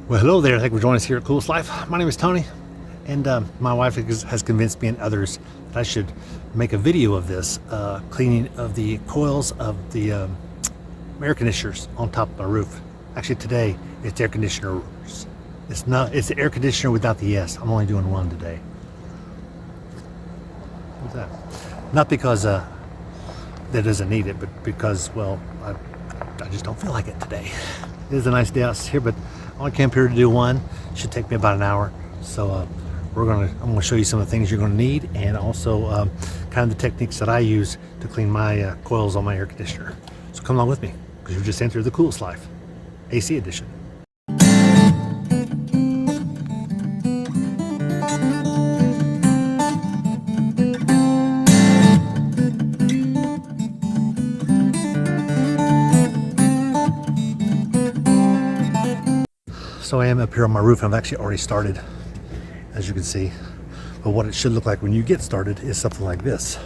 Well, hello there. Thank you for joining us here at Coolest Life. My name is Tony, and my wife has convinced me and others that I should make a video of this cleaning of the coils of the air conditioners on top of my roof. Actually, today it's air conditioners. It's the air conditioner without the S. I'm only doing one today. What's that? Not because that doesn't need it, but because, well, I just don't feel like it today. It is a nice day out here, but I only came here to do one. It should take me about an hour. So I'm gonna show you some of the things you're gonna need, and also kind of the techniques that I use to clean my coils on my air conditioner. So come along with me, because you've just entered the Coolest Life, AC edition. So I am up here on my roof, and I've actually already started, as you can see. But what it should look like when you get started is something like this.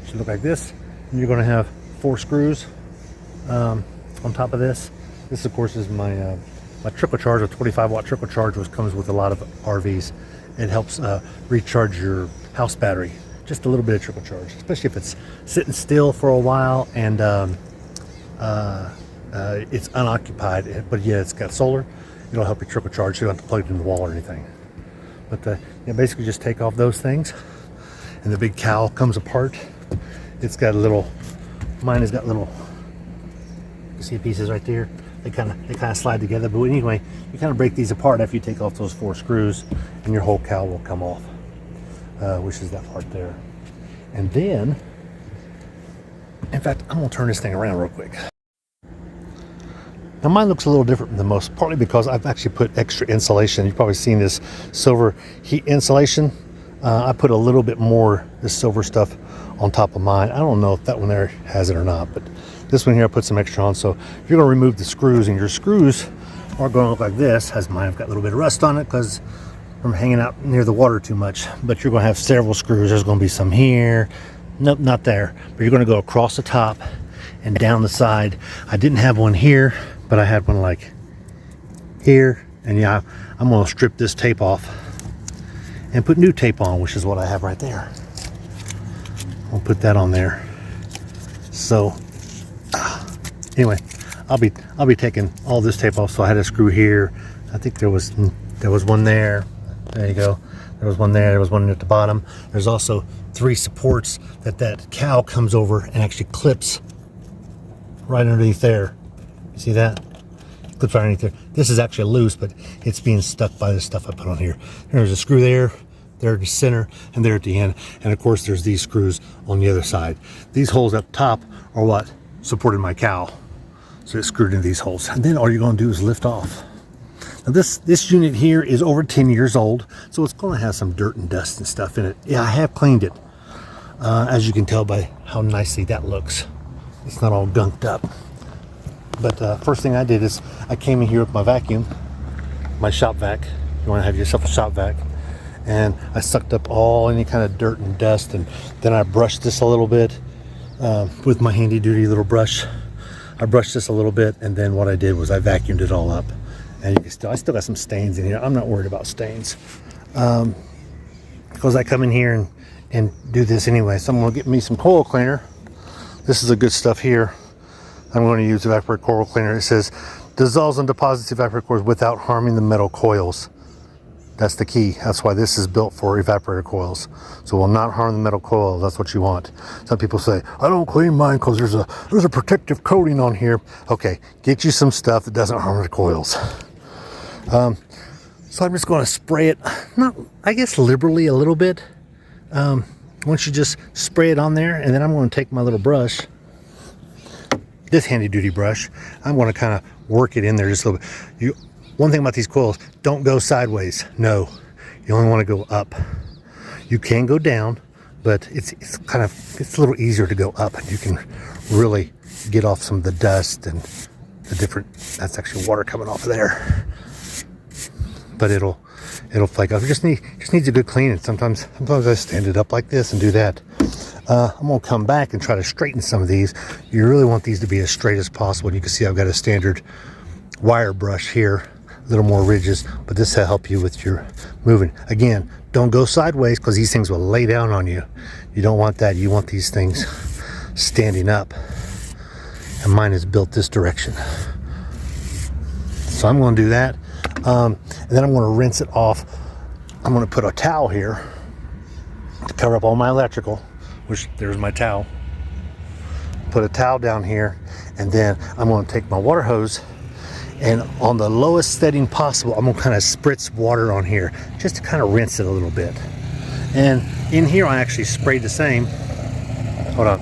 It should look like this, and you're going to have 4 screws on top of this. This, of course, is my trickle charge, a 25-watt trickle charge, which comes with a lot of RVs. It helps recharge your house battery. Just a little bit of trickle charge, especially if it's sitting still for a while and it's unoccupied, but yeah, it's got solar. It'll help you trickle charge, so you don't have to plug it in the wall or anything. But basically just take off those things, and the big cowl comes apart. It's got a little, mine has got little, you see pieces right there. They kind of slide together. But anyway, you kind of break these apart after you take off those 4 screws, and your whole cowl will come off, which is that part there. And then, in fact, I'm gonna turn this thing around real quick. Now mine looks a little different than most, partly because I've actually put extra insulation. You've probably seen this silver heat insulation. I put a little bit more this silver stuff on top of mine. I don't know if that one there has it or not, but this one here I put some extra on. So you're going to remove the screws, and your screws are going to look like this, as mine have got a little bit of rust on it because I'm hanging out near the water too much. But you're going to have several screws. There's going to be some here. Nope, not there. But you're going to go across the top and down the side. I didn't have one here, but I had one like here, and yeah, I'm going to strip this tape off and put new tape on, which is what I have right there. I'll put that on there. So anyway, I'll be taking all this tape off. So I had a screw here. I think there was one there. There you go. There was one there. There was one at the bottom. There's also 3 supports that cowl comes over and actually clips right underneath there. You see that? Clips right underneath there. This is actually loose, but it's being stuck by the stuff I put on here. There's a screw there at the center, and there at the end. And of course, there's these screws on the other side. These holes up top are what supported my cowl. So it's screwed into these holes. And then all you're going to do is lift off. Now this unit here is over 10 years old, so it's going to have some dirt and dust and stuff in it. Yeah, I have cleaned it, as you can tell by how nicely that looks. It's not all gunked up. But first thing I did is I came in here with my vacuum, my shop vac. You want to have yourself a shop vac. And I sucked up all any kind of dirt and dust, and then I brushed this a little bit with my handy duty little brush. I brushed this a little bit, and then what I did was I vacuumed it all up. And you can I still got some stains in here. I'm not worried about stains because I come in here and do this anyway. So I'm going to get me some coil cleaner. This is the good stuff here. I'm going to use evaporator coil cleaner. It says dissolves and deposits evaporator coils without harming the metal coils. That's the key. That's why this is built for evaporator coils. So it will not harm the metal coil. That's what you want. Some people say, I don't clean mine because there's a protective coating on here. Okay, get you some stuff that doesn't harm the coils. So I'm just going to spray it, I guess liberally a little bit. Once you just spray it on there, and then I'm going to take my little brush, this handy duty brush, I'm going to kind of work it in there just a little bit. One thing about these coils, don't go sideways. No, you only want to go up. You can go down, but it's a little easier to go up, and you can really get off some of the dust and the different. That's actually water coming off of there, but it'll flake off. It just needs a good cleaning. Sometimes I stand it up like this and do that. I'm going to come back and try to straighten some of these. You really want these to be as straight as possible. And you can see I've got a standard wire brush here. a little more ridges, but this will help you with your moving. Again, don't go sideways because these things will lay down on you. You don't want that. You want these things standing up. And mine is built this direction. So I'm going to do that. And then I'm going to rinse it off. I'm going to put a towel here to cover up all my electrical, which there's my towel. Put a towel down here, and then I'm going to take my water hose, and on the lowest setting possible, I'm going to kind of spritz water on here just to kind of rinse it a little bit. And in here, I actually sprayed the same. Hold on.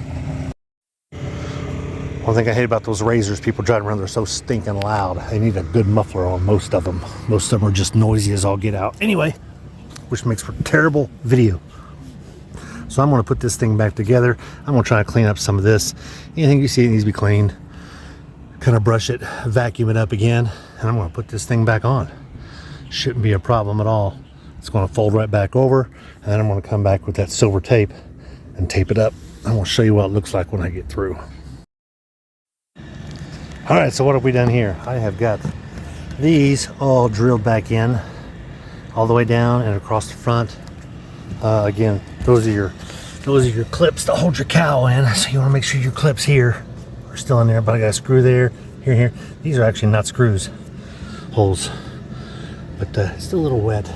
One thing I hate about those razors, people driving around, they're so stinking loud. They need a good muffler on most of them. Most of them are just noisy as all get out. Anyway, which makes for terrible video. So I'm going to put this thing back together. I'm going to try to clean up some of this. Anything you see that needs to be cleaned, kind of brush it, vacuum it up again, and I'm going to put this thing back on. Shouldn't be a problem at all. It's going to fold right back over, and then I'm going to come back with that silver tape and tape it up. I'm going to show you what it looks like when I get through. All right, so what have we done here? I have got these all drilled back in all the way down and across the front. Again, those are your clips to hold your cowl in. So you want to make sure your clips here are still in there, but I got a screw there, here. These are actually not screws, holes, but it's still a little wet.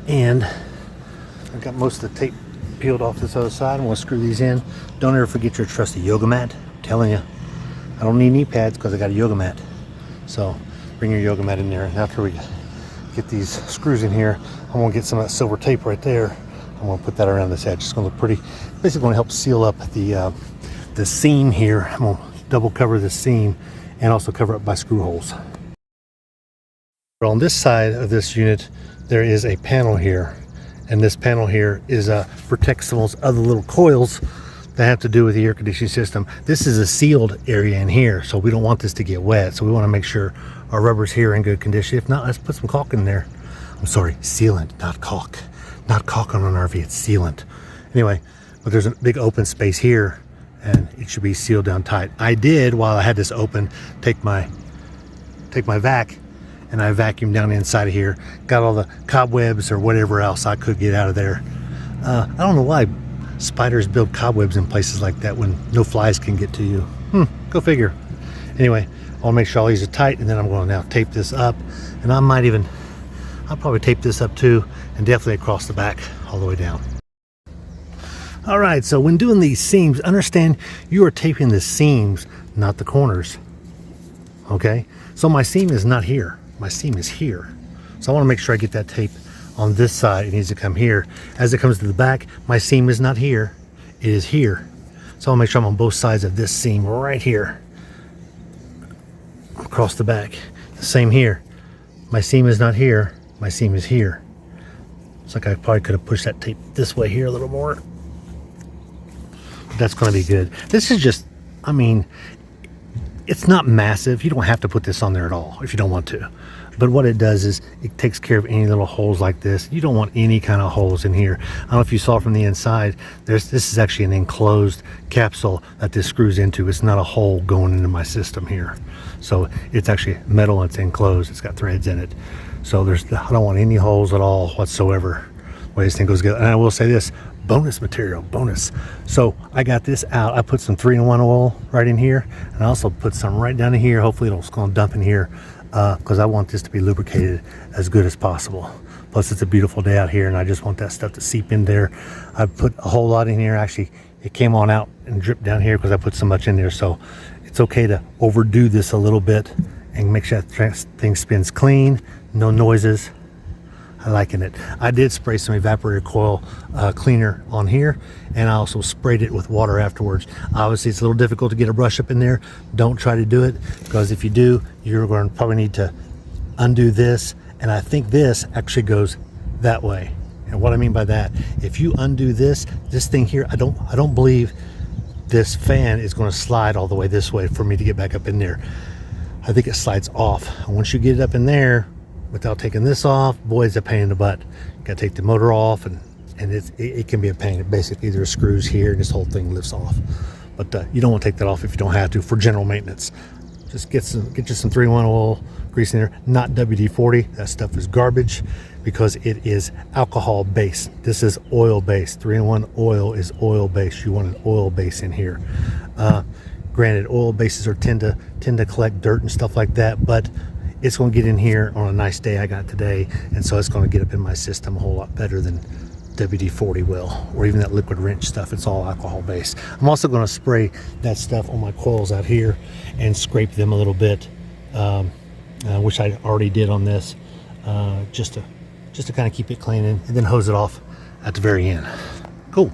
And I've got most of the tape peeled off this other side. I'm going to screw these in. Don't ever forget your trusty yoga mat. I'm telling you, I don't need knee pads because I got a yoga mat. So bring your yoga mat in there. And after we get these screws in here, I'm going to get some of that silver tape right there. I'm going to put that around this edge. It's going to look pretty. Basically going to help seal up the seam here. I'm going to double cover the seam and also cover it by screw holes. On this side of this unit, there is a panel here. And this panel here is protects some of those other little coils that have to do with the air conditioning system. This is a sealed area in here, so we don't want this to get wet. So we want to make sure our rubber's here in good condition. If not, let's put some caulk in there. I'm sorry, sealant, not caulk. Not caulk on an RV, it's sealant. Anyway, but there's a big open space here, and it should be sealed down tight. I did, while I had this open, take my vac, and I vacuumed down the inside of here. Got all the cobwebs or whatever else I could get out of there. I don't know why spiders build cobwebs in places like that when no flies can get to you. Go figure. Anyway, I'll make sure all these are tight, and then I'm going to now tape this up, and I'll probably tape this up too, and definitely across the back all the way down. All right, so when doing these seams, understand you are taping the seams, not the corners. Okay, so my seam is not here, my seam is here. So I want to make sure I get that tape on this side. It needs to come here. As it comes to the back, my seam is not here, it is here. So I'll make sure I'm on both sides of this seam right here, across the back. The same here, my seam is not here, my seam is here. It's like I probably could have pushed that tape this way here a little more. But that's going to be good. This is just, I mean, it's not massive. You don't have to put this on there at all if you don't want to. But what it does is it takes care of any little holes like this. You don't want any kind of holes in here. I don't know if you saw from the inside, this is actually an enclosed capsule that this screws into. It's not a hole going into my system here. So it's actually metal and it's enclosed. It's got threads in it. So I don't want any holes at all whatsoever. The way this thing goes together. And I will say this, bonus material, bonus. So I got this out. I put some 3-in-1 oil right in here, and I also put some right down in here. Hopefully it's going to dump in here because I want this to be lubricated as good as possible. Plus it's a beautiful day out here, and I just want that stuff to seep in there. I put a whole lot in here. Actually, it came on out and dripped down here because I put so much in there. So it's okay to overdo this a little bit and make sure that thing spins clean, no noises. I'm liking it. I did spray some evaporator coil cleaner on here, and I also sprayed it with water afterwards. Obviously it's a little difficult to get a brush up in there. Don't try to do it, because if you do, you're going to probably need to undo this, and I think this actually goes that way. And what I mean by that, if you undo this thing here, I don't believe this fan is going to slide all the way this way for me to get back up in there. I think it slides off, and once you get it up in there without taking this off, boy, it's a pain in the butt. You gotta take the motor off, and it can be a pain. Basically, there's screws here, and this whole thing lifts off. But you don't want to take that off if you don't have to for general maintenance. Just get you some 3-in-1 oil, grease in there. Not WD-40. That stuff is garbage because it is alcohol based. This is oil based. 3-in-1 oil is oil based. You want an oil base in here. Granted, oil bases tend to collect dirt and stuff like that, but it's going to get in here on a nice day I got today, and so it's going to get up in my system a whole lot better than WD-40 will, or even that liquid wrench stuff. It's all alcohol based. I'm also going to spray that stuff on my coils out here and scrape them a little bit, which I already did on this, just to kind of keep it clean, and then hose it off at the very end. Cool.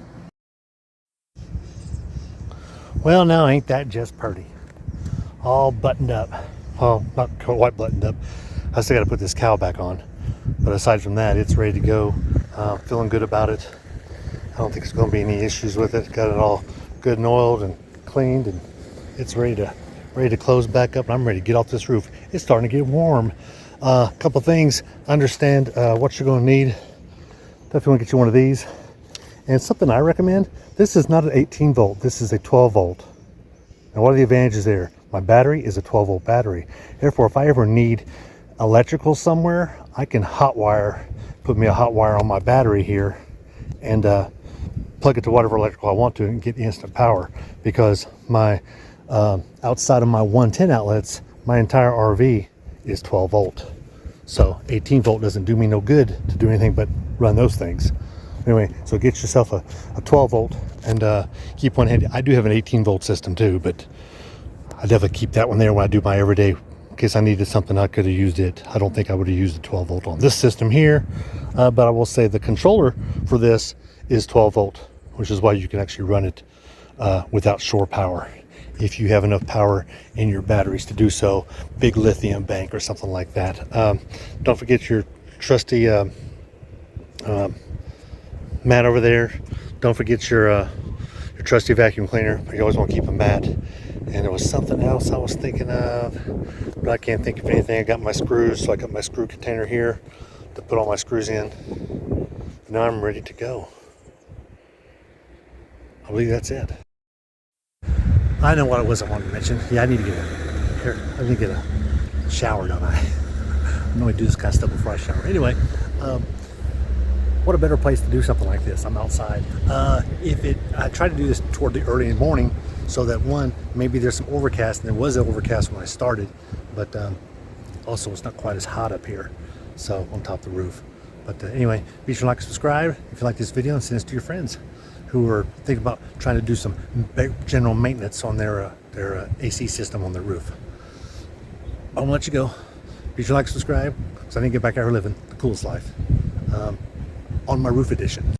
Well, now ain't that just pretty? All buttoned up. Well, not quite buttoned up. I still got to put this cowl back on, but aside from that, it's ready to go. Feeling good about it. I don't think there's going to be any issues with it. Got it all good and oiled and cleaned, and it's ready to close back up. And I'm ready to get off this roof. It's starting to get warm. A couple things. Understand what you're going to need. Definitely want to get you one of these. And something I recommend. This is not an 18 volt. This is a 12 volt. And what are the advantages there? My battery is a 12 volt battery. Therefore, if I ever need electrical somewhere, I can put me a hot wire on my battery here and plug it to whatever electrical I want to and get instant power, because my outside of my 110 outlets, my entire RV is 12 volt. So 18 volt doesn't do me no good to do anything but run those things. Anyway, so get yourself a 12 volt and keep one handy. I do have an 18 volt system too, but I definitely keep that one there when I do my everyday. In case I needed something, I could have used it. I don't think I would have used the 12 volt on this system here, but I will say the controller for this is 12 volt, which is why you can actually run it without shore power if you have enough power in your batteries to do so. Big lithium bank or something like that. Don't forget your trusty mat over there. Don't forget your trusty vacuum cleaner. You always want to keep a mat. And there was something else I was thinking of, but I can't think of anything. I got my screws, so I got my screw container here to put all my screws in. Now I'm ready to go. I believe that's it. I know what it was I wanted to mention. Yeah, I need to get a shower, don't I? I normally do this kind of stuff before I shower. Anyway, what a better place to do something like this. I'm outside. I try to do this toward the early in the morning, so that one, maybe there's some overcast, and there was an overcast when I started, but also it's not quite as hot up here, so on top of the roof. But anyway, be sure to like and subscribe if you like this video, and send this to your friends who are thinking about trying to do some general maintenance on their AC system on their roof. I'm gonna let you go. Be sure to like and subscribe, because I need to get back out here living the coolest life on my roof edition.